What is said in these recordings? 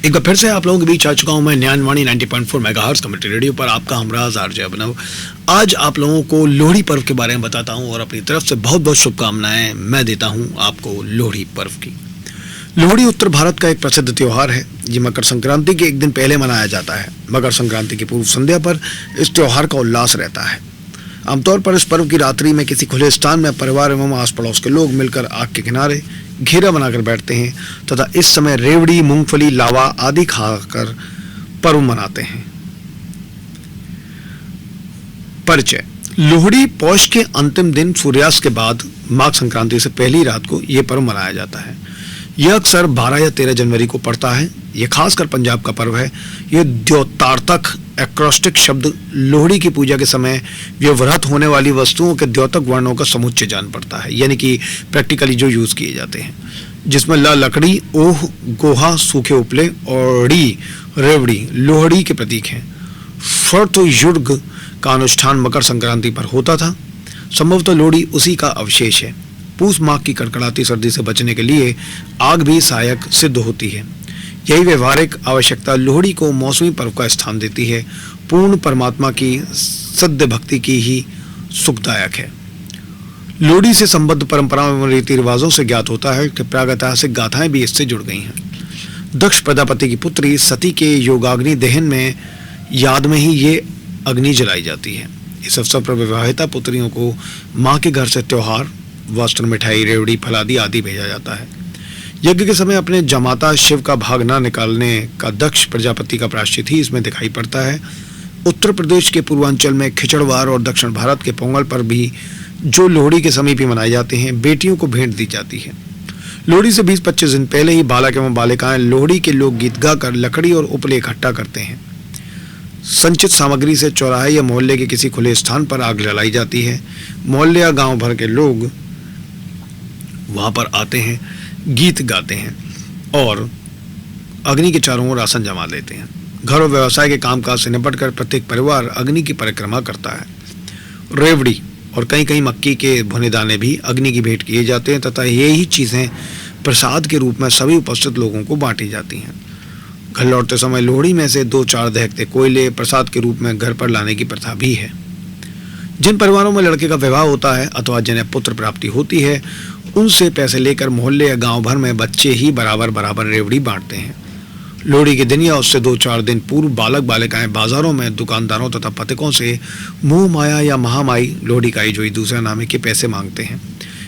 एक बार फिर से आप लोगों के बीच आ चुका हूं मैं ज्ञानवाणी 90.4 मेगाहर्ट्ज़ कम्युनिटी रेडियो पर। आपका हमराज आरजे अभिनव। आज आप लोगों को लोहड़ी पर्व के बारे में बताता हूं और अपनी तरफ से बहुत बहुत शुभकामनाएं मैं देता हूं आपको लोहड़ी पर्व की। लोहड़ी उत्तर भारत का एक प्रसिद्ध त्यौहार है। ये मकर संक्रांति के एक दिन पहले मनाया जाता है। मकर संक्रांति की पूर्व संध्या पर इस त्यौहार का उल्लास रहता है। आमतौर पर इस पर्व की रात्रि में किसी खुले स्थान में परिवार एवं आस पड़ोस के लोग मिलकर आग के किनारे घेरा बनाकर बैठते हैं तथा इस समय रेवड़ी, मूंगफली, लावा आदि खाकर पर्व मनाते हैं। परिचय। लोहड़ी पौष के अंतिम दिन सूर्यास्त के बाद माघ संक्रांति से पहली रात को यह पर्व मनाया जाता है। यह अक्सर 12 या 13 जनवरी को पड़ता है। यह खासकर पंजाब का पर्व है। यह द्योतार्थक एक्रोस्टिक शब्द लोहड़ी की पूजा के समय व्यवहृत होने वाली वस्तुओं के द्योतक वर्णों का समुच्चय जान पड़ता है, यानी कि प्रैक्टिकली जो यूज किए जाते हैं, जिसमें ल लकड़ी, ओह गोहा सूखे उपले और ड़ी रेवड़ी लोहड़ी के प्रतीक हैं। फर्त युग का अनुष्ठान मकर संक्रांति पर होता था। संभवतः लोहड़ी उसी का अवशेष है। पूस माह की कड़कड़ाती सर्दी से बचने के लिए आग भी सहायक सिद्ध होती है। यही व्यवहारिक आवश्यकता लोहड़ी को मौसमी पर्व का स्थान देती है। पूर्ण परमात्मा की सद्य भक्ति की ही सुखदायक है। लोहड़ी से संबद्ध परंपराओं एवं रीति रिवाजों से ज्ञात होता है कि प्रागैतिहासिक गाथाएं भी इससे जुड़ गई हैं। दक्ष प्रजापति की पुत्री सती के योगाग्नि दहन में याद में ही ये अग्नि जलाई जाती है। इस अवसर पर विवाहिता पुत्रियों को माँ के घर से त्योहार, वस्त्र, मिठाई, रेवड़ी, फलादी आदि भेजा जाता है। यज्ञ के समय अपने जमाता शिव का भाग न निकालने का दक्ष प्रजापति का प्रायश्चित ही इसमें दिखाई पड़ता है। उत्तर प्रदेश के पूर्वांचल में खिचड़वार और दक्षिण भारत के पोंगल पर भी जो लोहड़ी के समीप ही मनाए जाते हैं, बेटियों को भेंट दी जाती है। लोहड़ी से 20-25 दिन पहले ही बालक एवं बालिकाएं लोहड़ी के लोकगीत गाकर लकड़ी और उपले इकट्ठा करते हैं। संचित सामग्री से चौराहे या मोहल्ले के किसी खुले स्थान पर आग जलाई जाती है। मोहल्ले या गांव भर के लोग वहां पर आते हैं, गीत गाते हैं और अग्नि के चारों ओर आसन जमा देते हैं। घर और व्यवसाय के कामकाज से निपटकर प्रत्येक परिवार अग्नि की परिक्रमा करता है। रेवड़ी और कई कई मक्की के भुने दाने भी अग्नि की भेंट किए जाते हैं तथा यही चीजें प्रसाद के रूप में सभी उपस्थित लोगों को बांटी जाती हैं। घर लौटते समय लोहड़ी में से 2-4 दहकते कोयले प्रसाद के रूप में घर पर लाने की प्रथा भी है। जिन परिवारों में लड़के का विवाह होता है अथवा जिन्हें पुत्र प्राप्ति होती है, उनसे पैसे लेकर मोहल्ले या गांव भर में बच्चे ही बराबर बराबर रेवड़ी बांटते हैं। लोहड़ी के दिन या उससे 2-4 दिन पूर्व बालक बालिकाएं बाजारों में दुकानदारों तथा पथिकों से मुंह माया या महामाई लोहड़ी का जो दूसरा नाम है के पैसे मांगते हैं।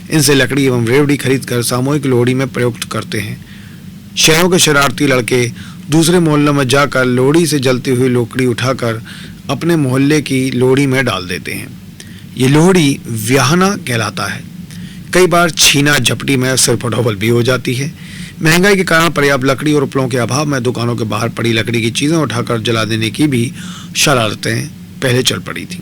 इनसे लकड़ी एवं रेवड़ी खरीद कर सामूहिक लोहड़ी में प्रयुक्त करते हैं। शहरों के शरारती लड़के दूसरे मोहल्ले में जाकर लोहड़ी से जलती हुई लोकड़ी उठाकर अपने मोहल्ले की लोहड़ी में डाल देते हैं। ये लोहड़ी व्याहना कहलाता है। कई बार छीना झपटी में सिर फटोबल भी हो जाती है। महंगाई के कारण पर्याप्त लकड़ी और उपलों के अभाव में दुकानों के बाहर पड़ी लकड़ी की चीजें उठाकर जला देने की भी शरारतें पहले चल पड़ी थी।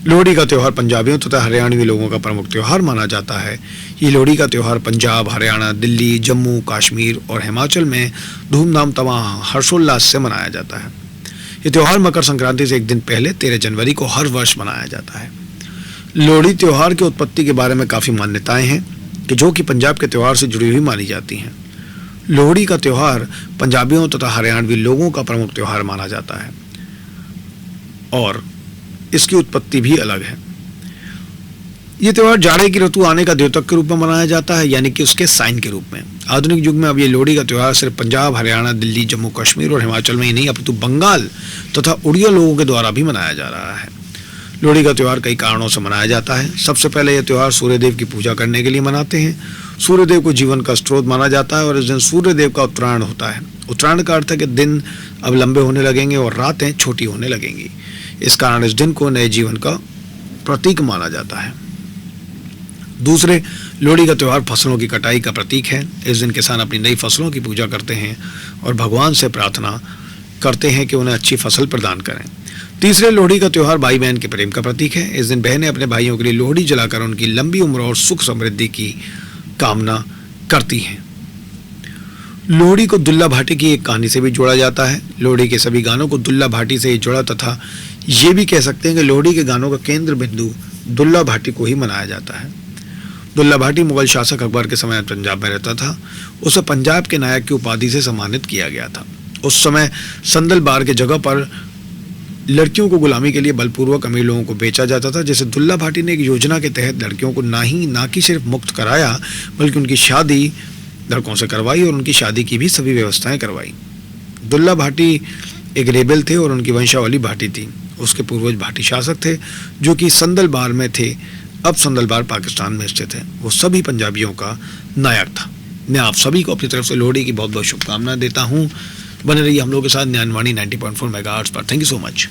लोहड़ी का त्यौहार पंजाबियों तथा हरियाणवी लोगों का प्रमुख त्यौहार माना जाता है। ये लोहड़ी का त्यौहार पंजाब, हरियाणा, दिल्ली, जम्मू कश्मीर और हिमाचल में धूमधाम तमाम हर्षोल्लास से मनाया जाता है। ये त्यौहार मकर संक्रांति से एक दिन पहले 13 जनवरी को हर वर्ष मनाया जाता है। लोहड़ी त्यौहार की उत्पत्ति के बारे में काफ़ी मान्यताएं हैं कि जो कि पंजाब के त्यौहार से जुड़ी हुई मानी जाती हैं। लोहड़ी का त्यौहार पंजाबियों तथा हरियाणवी लोगों का प्रमुख त्यौहार माना जाता है और इसकी उत्पत्ति भी अलग है। यह त्यौहार जाड़े की ऋतु आने का द्योतक के रूप में मनाया जाता है, यानी कि उसके साइन के रूप में। आधुनिक युग में अब ये लोहड़ी का त्यौहार सिर्फ पंजाब, हरियाणा, दिल्ली, जम्मू कश्मीर और हिमाचल में ही नहीं अपितु बंगाल तथा उड़िया लोगों के द्वारा भी मनाया जा रहा है। लोहड़ी का त्यौहार कई कारणों से मनाया जाता है। सबसे पहले यह त्यौहार सूर्यदेव की पूजा करने के लिए मनाते हैं। सूर्यदेव को जीवन का स्रोत माना जाता है और इस दिन सूर्यदेव का उत्तरायण होता है। उत्तरायण का अर्थ है कि दिन अब लंबे होने लगेंगे और रातें छोटी होने लगेंगी। इस कारण इस दिन को नए जीवन का प्रतीक माना जाता है। दूसरे, लोहड़ी का त्यौहार फसलों की कटाई का प्रतीक है। इस दिन किसान अपनी नई फसलों की पूजा करते हैं और भगवान से प्रार्थना करते हैं कि उन्हें अच्छी फसल प्रदान करें। तीसरे, लोहड़ी का त्यौहार भाई बहन के प्रेम का प्रतीक है। इस दिन बहनें अपने भाइयों के लिए लोहड़ी जलाकर उनकी लंबी उम्र और सुख समृद्धि की कामना करती हैं। लोहड़ी को दुल्ला भाटी की एक कहानी से भी जोड़ा जाता है। लोहड़ी के सभी गानों को दुल्ला भाटी से ही जोड़ा तथा ये भी कह सकते हैं कि लोहड़ी के गानों का केंद्र बिंदु दुल्ला भाटी को ही मनाया जाता है। दुल्ला भाटी मुगल शासक अकबर के समय पंजाब में रहता था। उसे पंजाब के नायक की उपाधि से सम्मानित किया गया था। उस समय संदल बार के जगह पर लड़कियों को गुलामी के लिए बलपूर्वक अमीर लोगों को बेचा जाता था। जैसे दुल्ला भाटी ने एक योजना के तहत लड़कियों को ना कि सिर्फ मुक्त कराया, बल्कि उनकी शादी लड़कों से करवाई और उनकी शादी की भी सभी व्यवस्थाएं करवाई। दुल्ला भाटी एक रेबेल थे और उनकी वंशावली भाटी थी। उसके पूर्वज भाटी शासक थे जो कि संदल बार में थे। अब संदल बार पाकिस्तान में स्थित है। वो सभी पंजाबियों का नायक था। मैं आप सभी को अपनी तरफ से लोहड़ी की बहुत बहुत शुभकामनाएं देता हूँ। बने रहिए हम लोग के साथ ज्ञानवाणी 90.4 मेगाहर्ट्ज़ पर। Thank you so much.